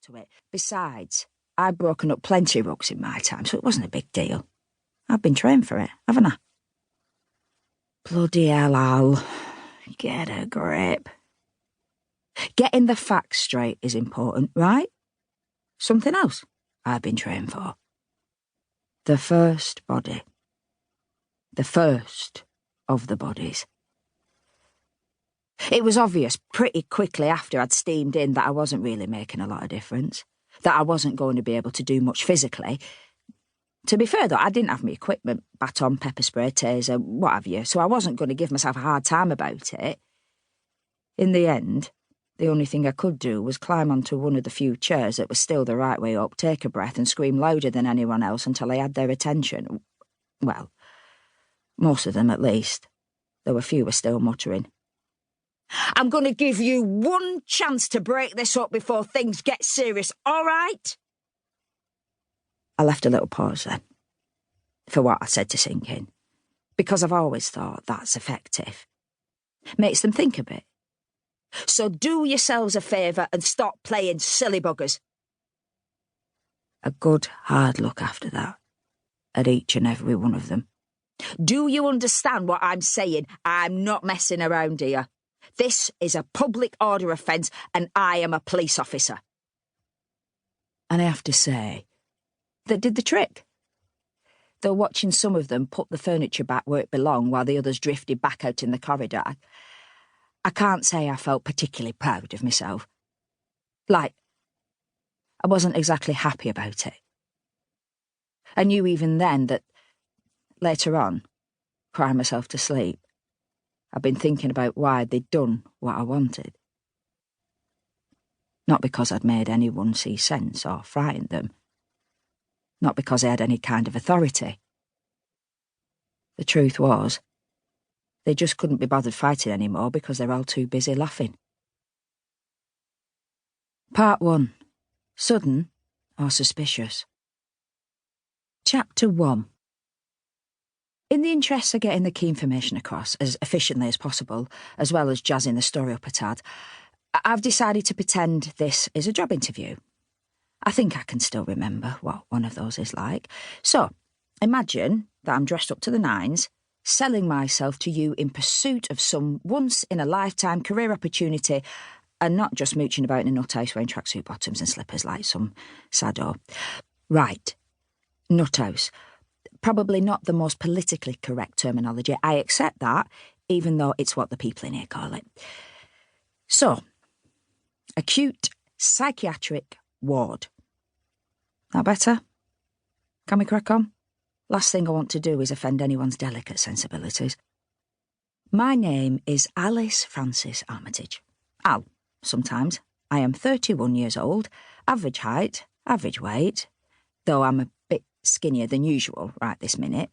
to it. Besides, I'd broken up plenty of rugs in my time, so it wasn't a big deal. I've been trained for it, haven't I? Bloody hell, Al. Get a grip. Getting the facts straight is important, right? Something else I've been trained for. The first body. The first of the bodies. It was obvious pretty quickly after I'd steamed in that I wasn't really making a lot of difference, that I wasn't going to be able to do much physically. To be fair, though, I didn't have my equipment, baton, pepper spray, taser, what have you, so I wasn't going to give myself a hard time about it. In the end, the only thing I could do was climb onto one of the few chairs that was still the right way up, take a breath and scream louder than anyone else until I had their attention. Well, most of them at least, though a few were still muttering. I'm going to give you one chance to break this up before things get serious, all right? I left a little pause then, for what I said to sink in, because I've always thought that's effective. Makes them think a bit. So do yourselves a favour and stop playing silly buggers. A good hard look after that, at each and every one of them. Do you understand what I'm saying? I'm not messing around here. This is a public order offence and I am a police officer. And I have to say, that did the trick. Though watching some of them put the furniture back where it belonged while the others drifted back out in the corridor, I can't say I felt particularly proud of myself. Like, I wasn't exactly happy about it. I knew even then that, later on, crying myself to sleep, I'd been thinking about why they'd done what I wanted. Not because I'd made anyone see sense or frightened them. Not because I had any kind of authority. The truth was, they just couldn't be bothered fighting anymore because they're all too busy laughing. Part 1. Sudden or suspicious. Chapter 1. In the interests of getting the key information across as efficiently as possible, as well as jazzing the story up a tad, I've decided to pretend this is a job interview. I think I can still remember what one of those is like. So, imagine that I'm dressed up to the nines, selling myself to you in pursuit of some once-in-a-lifetime career opportunity, and not just mooching about in a nuthouse wearing tracksuit bottoms and slippers like some sado. Right, nuthouse. Probably not the most politically correct terminology. I accept that, even though it's what the people in here call it. So, acute psychiatric ward. That better? Can we crack on? Last thing I want to do is offend anyone's delicate sensibilities. My name is Alice Frances Armitage. Al, sometimes. I am 31 years old, average height, average weight, though I'm a bit skinnier than usual right this minute.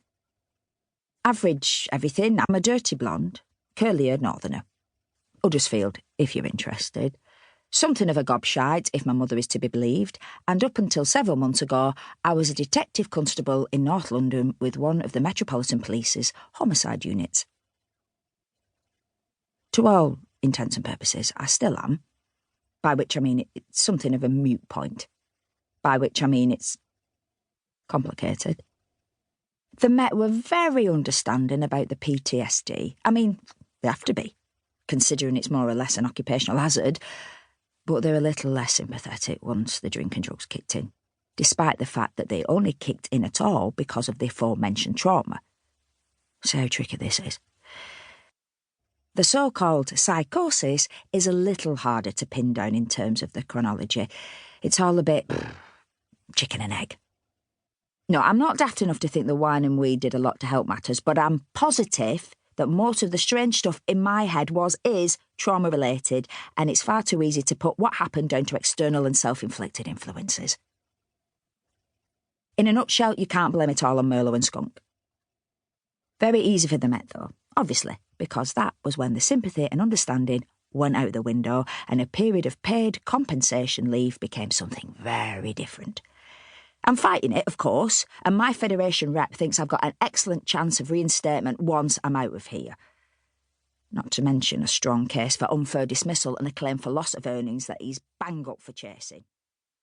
Average everything, I'm a dirty blonde, curlier northerner. Huddersfield, if you're interested. Something of a gobshite, if my mother is to be believed, and up until several months ago, I was a detective constable in North London with one of the Metropolitan Police's homicide units. To all intents and purposes, I still am, by which I mean it's something of a moot point, by which I mean it's complicated. The Met were very understanding about the PTSD. I mean, they have to be, considering it's more or less an occupational hazard, but they're a little less sympathetic once the drink and drugs kicked in, despite the fact that they only kicked in at all because of the aforementioned trauma. See how tricky this is. The so-called psychosis is a little harder to pin down in terms of the chronology. It's all a bit chicken and egg. No, I'm not daft enough to think the wine and weed did a lot to help matters, but I'm positive that most of the strange stuff in my head is trauma-related, and it's far too easy to put what happened down to external and self-inflicted influences. In a nutshell, you can't blame it all on Merlot and skunk. Very easy for the Met, though, obviously, because that was when the sympathy and understanding went out the window and a period of paid compensation leave became something very different. I'm fighting it, of course, and my Federation rep thinks I've got an excellent chance of reinstatement once I'm out of here. Not to mention a strong case for unfair dismissal and a claim for loss of earnings that he's bang up for chasing.